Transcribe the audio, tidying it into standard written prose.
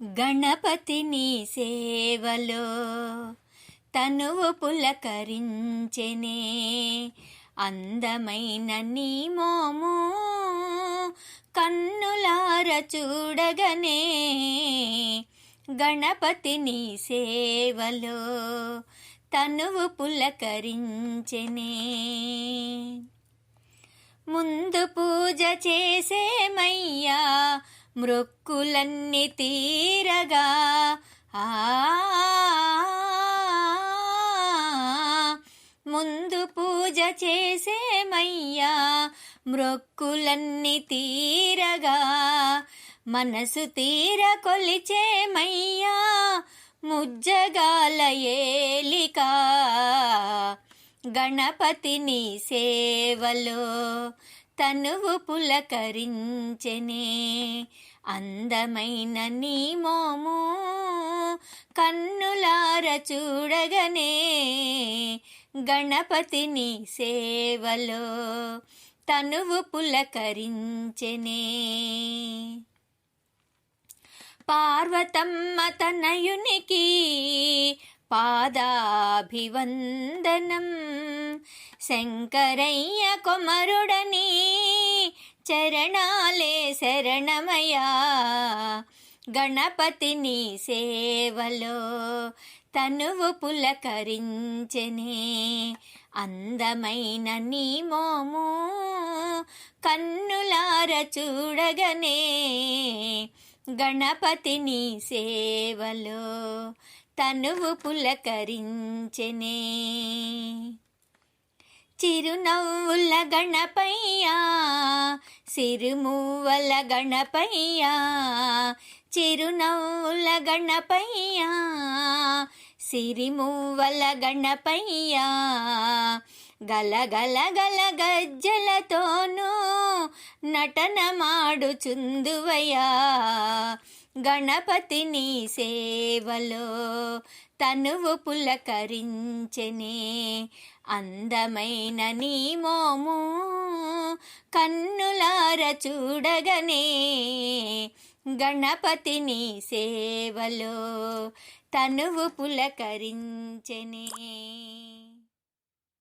గణపతిని సేవలో తనువు పులకరించెనే, అందమైన నీ మోము కన్నులార చూడగనే. గణపతిని సేవలో తనువు పులకరించెనే, ముందు పూజ చేసేమయ్యా మ్రొక్కులన్నీ తీరగా. ముందు పూజ చేసేమయ్యా మ్రొక్కులన్నీ తీరగా, మనసు తీర కొలిచేమయ్యా ముజ్జగాల ఏలిక. గణపతిని సేవలో తనువు పులకరించెనే, అందమైన నీ మోము కన్నులార చూడగనే. గణపతిని సేవలో తనువు పులకరించెనే, పార్వతమ్మ తనయునికి పాదాభివందనం, శంకరయ్య కొమరుడని చరణాలే శరణమయా. గణపతిని సేవలో తనువు పులకరించెనే, అందమైన నీ మోము కన్నులార చూడగనే. గణపతిని సేవలో తనువు పులకరించెనే, చిరునవ్వుల గణపయ్యా సిరుమువ్వల గణపయ్యా, చిరునవ్వుల గణపయ్యా సిరిమువ్వల గణపయ్యా. గలగల గల గజ్జలతోనూ నటన మాడుచుందువయ్యా. గణపతిని సేవలో తనువు పులకరించెనే, అందమైన నీ మోము కన్నులార చూడగనే. గణపతిని సేవలో తనువు పులకరించెనే.